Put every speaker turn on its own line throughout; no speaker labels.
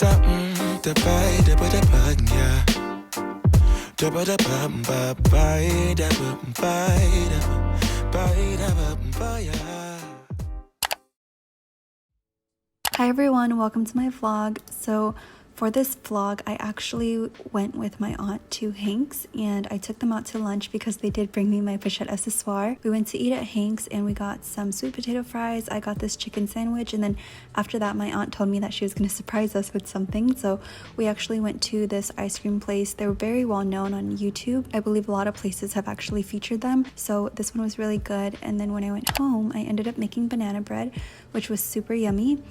something to buy the button, yeah. The button, buy the yeah.
Hi everyone, welcome to my vlog. So for this vlog, I actually went with my aunt to Hank's and I took them out to lunch because they did bring me my pochette accessoire. We went to eat at Hank's and we got some sweet potato fries. I got this chicken sandwich, and then after that my aunt told me that she was going to surprise us with something. So we actually went to this ice cream place. They're very well known on YouTube. I believe a lot of places have actually featured them. So this one was really good. And then when I went home, I ended up making banana bread, which was super yummy.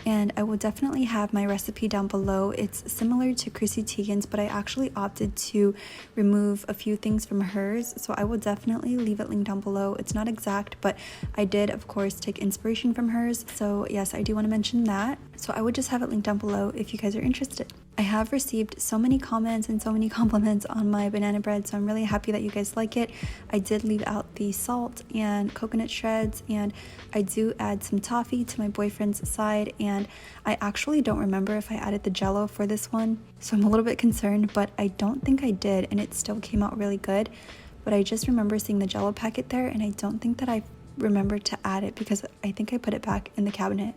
And I will definitely have my recipe down below. It's similar to Chrissy Teigen's, but I actually opted to remove a few things from hers, so I will definitely leave it linked down below. It's not exact, but I did of course take inspiration from hers, so yes, I do want to mention that. So I would just have it linked down below if you guys are interested. I have received so many comments and so many compliments on my banana bread, so I'm really happy that you guys like it. I did leave out the salt and coconut shreds, and I do add some toffee to my boyfriend's side, and I actually don't remember if I added the jello for this one, so I'm a little bit concerned, but I don't think I did, and it still came out really good. But I just remember seeing the jello packet there, and I don't think that I remembered to add it because I think I put it back in the cabinet.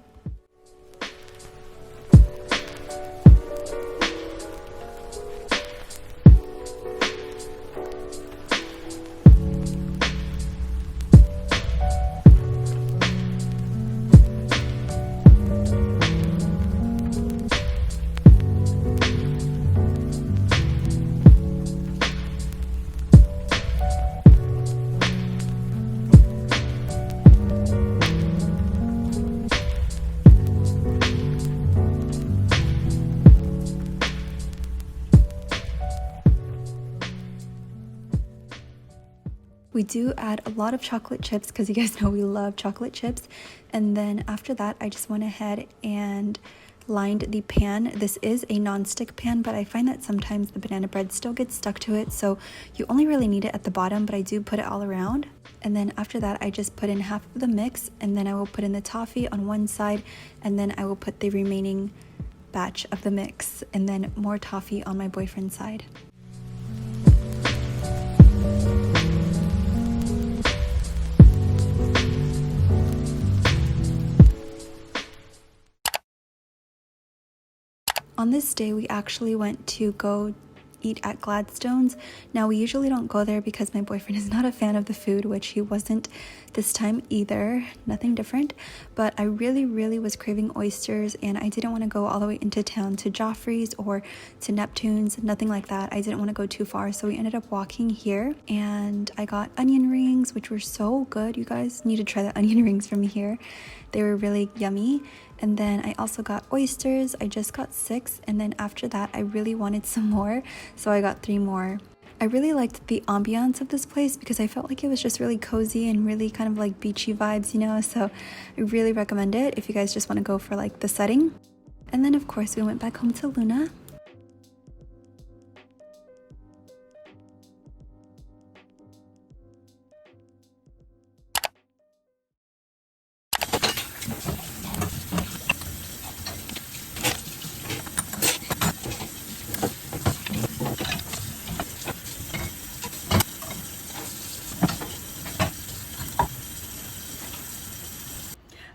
We do add a lot of chocolate chips because you guys know we love chocolate chips. And then after that, I just went ahead and lined the pan. This is a non-stick pan, but I find that sometimes the banana bread still gets stuck to it, so you only really need it at the bottom, but I do put it all around. And then after that, I just put in half of the mix, and then I will put in the toffee on one side, and then I will put the remaining batch of the mix, and then more toffee on my boyfriend's side. On this day, we actually went to go eat at Gladstones. Now, we usually don't go there because my boyfriend is not a fan of the food, which he wasn't this time either. Nothing different, but I really was craving oysters, and I didn't want to go all the way into town to Joffrey's or to Neptune's, nothing like that. I didn't want to go too far, so we ended up walking here, and I got onion rings, which were so good. You guys need to try the onion rings from here. They were really yummy. And then I also got oysters. I just got 6, and then after that I really wanted some more, so I got 3 more. I really liked the ambiance of this place because I felt like it was just really cozy and really kind of like beachy vibes, you know, so I really recommend it if you guys just want to go for like the setting. And then of course we went back home to Luna.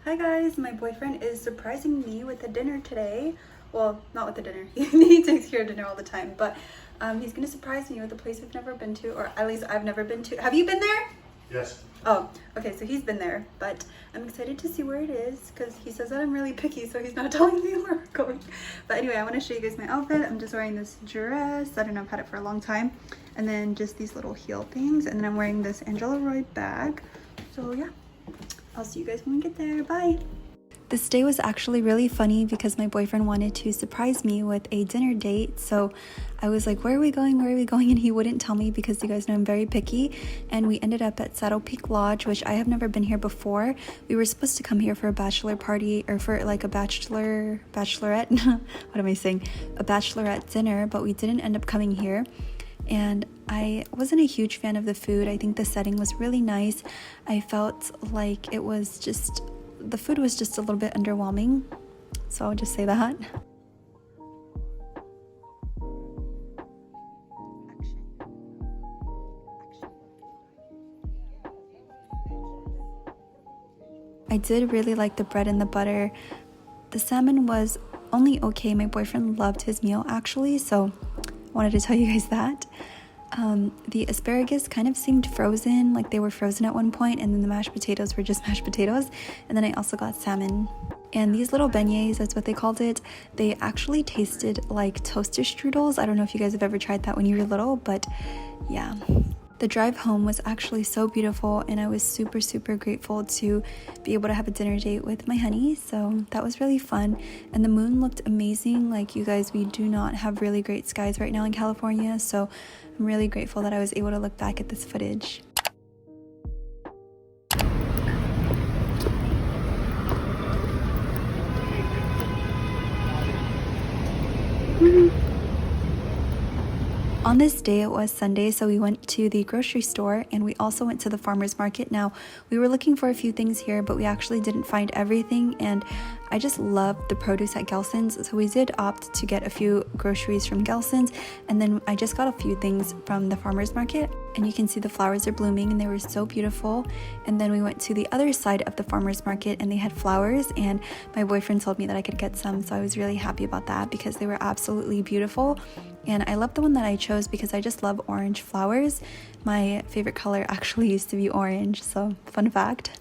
Hi guys, my boyfriend is surprising me with a dinner today. Well, not with a dinner. He takes care of dinner all the time, but he's gonna surprise me with a place we've never been to, or at least I've never been to. Have you been there?
Yes.
Oh, okay, so he's been there, but I'm excited to see where it is because he says that I'm really picky, so he's not telling me where we're going. But anyway, I want to show you guys my outfit. I'm just wearing this dress. I don't know, I've had it for a long time. And then just these little heel things, and then I'm wearing this Angela Roy bag. So yeah. I'll see you guys when we get there. Bye. This day was actually really funny because my boyfriend wanted to surprise me with a dinner date. So I was like, where are we going? Where are we going? And he wouldn't tell me because you guys know I'm very picky. And we ended up at Saddle Peak Lodge, which I have never been here before. We were supposed to come here for a bachelor party, or for like a bachelorette. What am I saying? A bachelorette dinner, but we didn't end up coming here. And I wasn't a huge fan of the food. I think the setting was really nice. I felt like it was just, the food was just a little bit underwhelming. So I'll just say that. I did really like the bread and the butter. The salmon was only okay. My boyfriend loved his meal actually, so I wanted to tell you guys that. The asparagus kind of seemed frozen, like they were frozen at one point, and then the mashed potatoes were just mashed potatoes. And then I also got salmon. And these little beignets, that's what they called it, they actually tasted like toaster strudels. I don't know if you guys have ever tried that when you were little, but yeah. The drive home was actually so beautiful, and I was super, super grateful to be able to have a dinner date with my honey, so that was really fun. And the moon looked amazing. Like, you guys, we do not have really great skies right now in California, so I'm really grateful that I was able to look back at this footage. On this day, it was Sunday, so we went to the grocery store and we also went to the farmer's market. Now, we were looking for a few things here, but we actually didn't find everything, and I just love the produce at Gelson's, so we did opt to get a few groceries from Gelson's, and then I just got a few things from the farmer's market, and you can see the flowers are blooming and they were so beautiful. And then we went to the other side of the farmer's market and they had flowers, and my boyfriend told me that I could get some, so I was really happy about that because they were absolutely beautiful. And I love the one that I chose because I just love orange flowers. My favorite color actually used to be orange, so fun fact.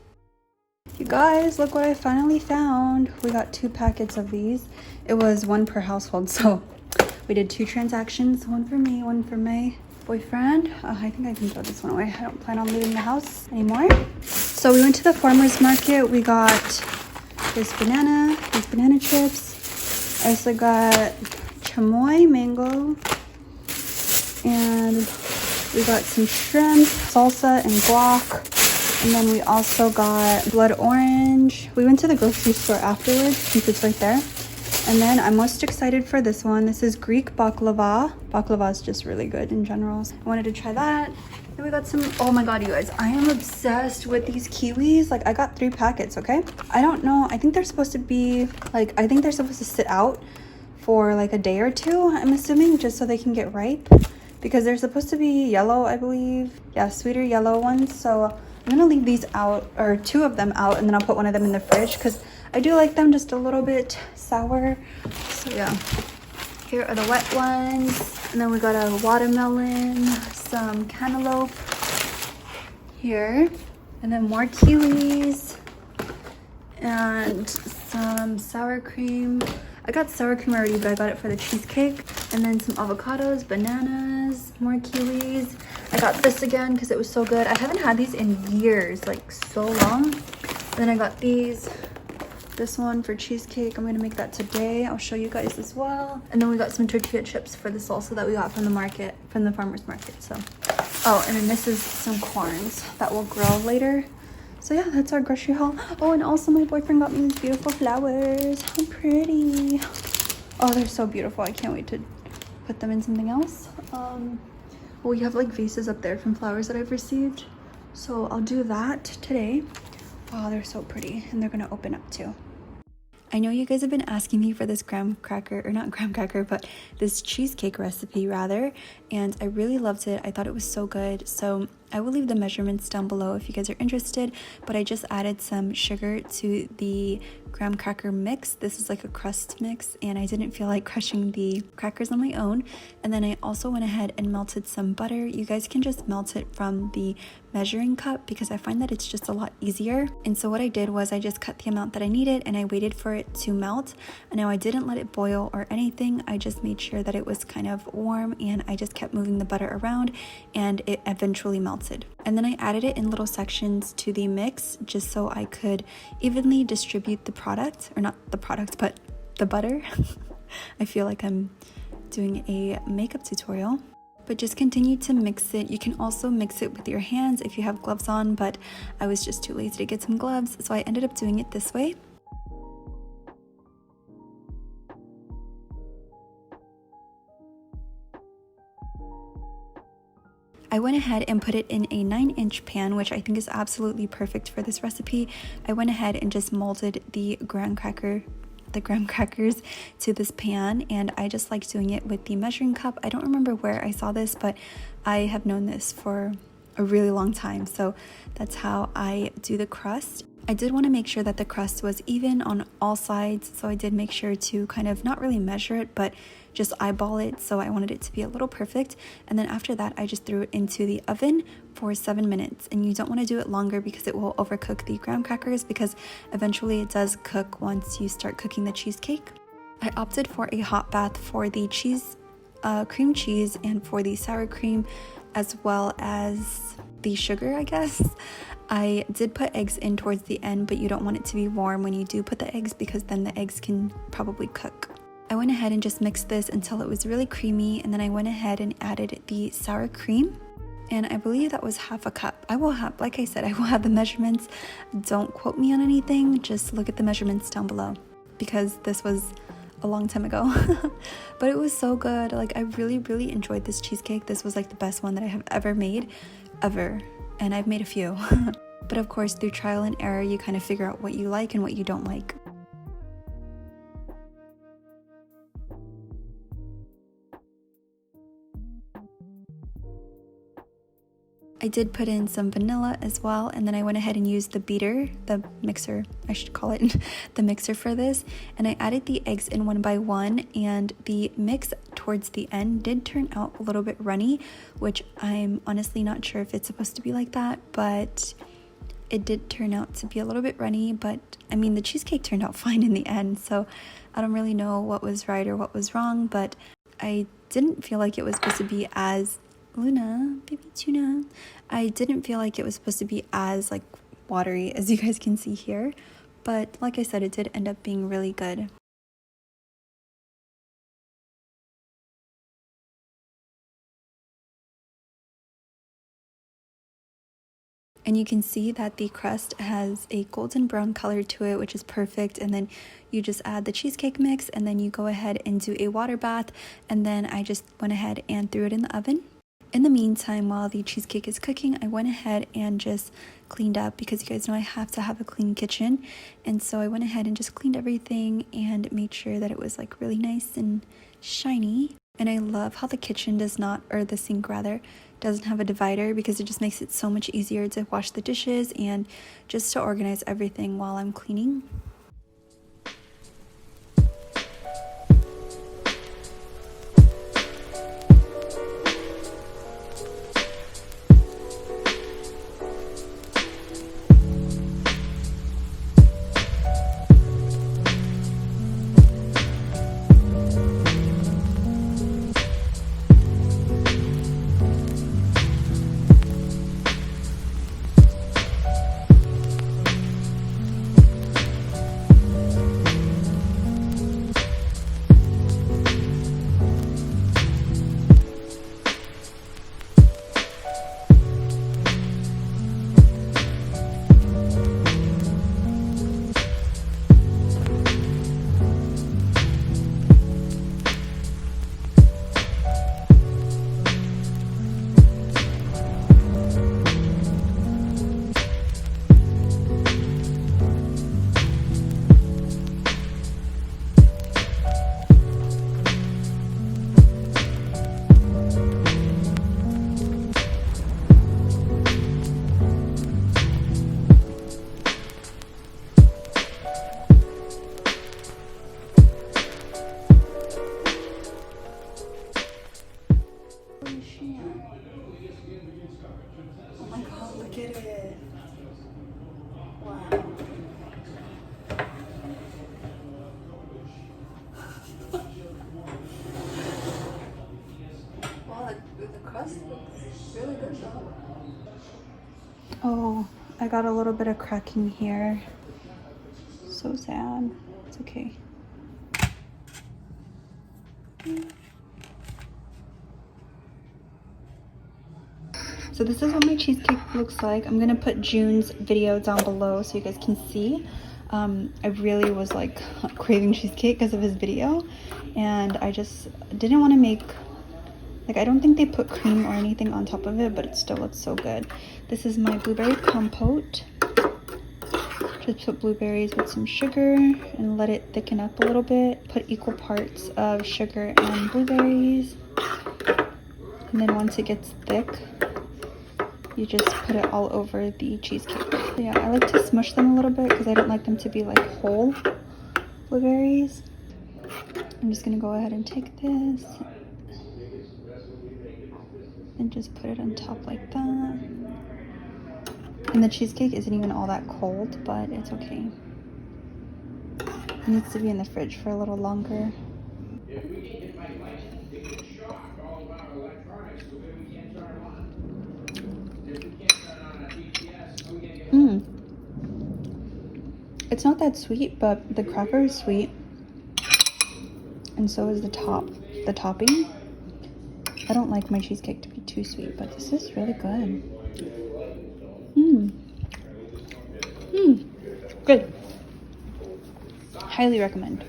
You guys, look what I finally found. We got 2 packets of these. It was 1 per household, so we did 2 transactions, 1 for me, 1 for my boyfriend. I think I can throw this one away. I don't plan on leaving the house anymore. So we went to the farmer's market. We got these banana chips. I also got chamoy mango, and we got some shrimp, salsa, and guac. And then we also got blood orange. We went to the grocery store afterwards since it's right there. And then I'm most excited for this one. This is Greek baklava. Baklava is just really good in general. I wanted to try that. Then we got some, oh my god, you guys, I am obsessed with these kiwis. Like, I got 3 packets, okay? I don't know, I think they're supposed to be, like, I think they're supposed to sit out for like a day or 2, I'm assuming, just so they can get ripe. Because they're supposed to be yellow, I believe. Yeah, sweeter yellow ones. So I'm gonna leave these out, or 2 of them out, and then I'll put one of them in the fridge because I do like them just a little bit sour. So yeah, here are the wet ones. And then we got a watermelon, some cantaloupe here, and then more kiwis, and some sour cream. I got sour cream already, but I got it for the cheesecake. And then some avocados, bananas, more kiwis. I got this again because it was so good. I haven't had these in years, like so long. And then I got these. This one for cheesecake. I'm gonna make that today. I'll show you guys as well. And then we got some tortilla chips for the salsa that we got from the market, from the farmer's market. So, oh, and then this is some corns that will grow later. So yeah, that's our grocery haul. Oh, and also my boyfriend got me these beautiful flowers. How pretty. Oh, they're so beautiful. I can't wait to put them in something else. We have like vases up there from flowers that I've received. So I'll do that today. Wow, they're so pretty, and they're gonna open up too. I know you guys have been asking me for this graham cracker, or not graham cracker, but this cheesecake recipe rather, and I really loved it. I thought it was so good. So I will leave the measurements down below if you guys are interested, but I just added some sugar to the graham cracker mix. This is like a crust mix, and I didn't feel like crushing the crackers on my own. And then I also went ahead and melted some butter. You guys can just melt it from the measuring cup because I find that it's just a lot easier. And so what I did was I just cut the amount that I needed and I waited for it to melt. And now I didn't let it boil or anything. I just made sure that it was kind of warm, and I just kept moving the butter around, and it eventually melted. And then I added it in little sections to the mix just so I could evenly distribute the product, or not the product, but the butter. I feel like I'm doing a makeup tutorial. But just continue to mix it. You can also mix it with your hands if you have gloves on, but I was just too lazy to get some gloves, so I ended up doing it this way. I went ahead and put it in a 9-inch pan, which I think is absolutely perfect for this recipe. I went ahead and just molded the graham crackers to this pan, and I just like doing it with the measuring cup. I don't remember where I saw this, but I have known this for a really long time, so that's how I do the crust. I did want to make sure that the crust was even on all sides, so I did make sure to kind of not really measure it, but just eyeball it, so I wanted it to be a little perfect. And then after that, I just threw it into the oven for 7 minutes. And you don't want to do it longer because it will overcook the graham crackers, because eventually it does cook once you start cooking the cheesecake. I opted for a hot bath for the cream cheese and for the sour cream, as well as the sugar, I guess. I did put eggs in towards the end, but you don't want it to be warm when you do put the eggs, because then the eggs can probably cook. I went ahead and just mixed this until it was really creamy, and then I went ahead and added the sour cream, and I believe that was half a cup. I will have, like I said, I will have the measurements. Don't quote me on anything, just look at the measurements down below, because this was a long time ago. But it was so good. Like, I really enjoyed this cheesecake. This was like the best one that I have ever made, ever. And I've made a few. But of course, through trial and error, you kind of figure out what you like and what you don't like. I did put in some vanilla as well, and then I went ahead and used the beater, the mixer, I should call it, the mixer for this, and I added the eggs in one by one, and the mix towards the end did turn out a little bit runny, which I'm honestly not sure if it's supposed to be like that, but it did turn out to be a little bit runny. But I mean, the cheesecake turned out fine in the end, so I don't really know what was right or what was wrong, but I didn't feel like it was supposed to be as Luna, baby tuna. I didn't feel like it was supposed to be as like watery as you guys can see here, but like I said, it did end up being really good. And you can see that the crust has a golden brown color to it, which is perfect. And then you just add the cheesecake mix, and then you go ahead and do a water bath, and then I just went ahead and threw it in the oven. In the meantime, while the cheesecake is cooking, I went ahead and just cleaned up, because you guys know I have to have a clean kitchen. And so I went ahead and just cleaned everything and made sure that it was like really nice and shiny. And I love how the kitchen does not, or the sink rather, doesn't have a divider, because it just makes it so much easier to wash the dishes and just to organize everything while I'm cleaning. Oh, I got a little bit of cracking here. So sad. It's okay. So this is what my cheesecake looks like. I'm gonna put June's video down below so you guys can see. I really was like craving cheesecake because of his video, and I just didn't want to make, like, I don't think they put cream or anything on top of it, but it still looks so good. This is my blueberry compote. Just put blueberries with some sugar and let it thicken up a little bit. Put equal parts of sugar and blueberries. And then once it gets thick, you just put it all over the cheesecake. Yeah, I like to smush them a little bit because I don't like them to be like whole blueberries. I'm just gonna go ahead and take this and just put it on top like that. And the cheesecake isn't even all that cold, but it's okay. It needs to be in the fridge for a little longer. It's not that sweet, but the cracker is sweet. And so is the topping. I don't like my cheesecake to be too sweet, but this is really good. Good. Highly recommend.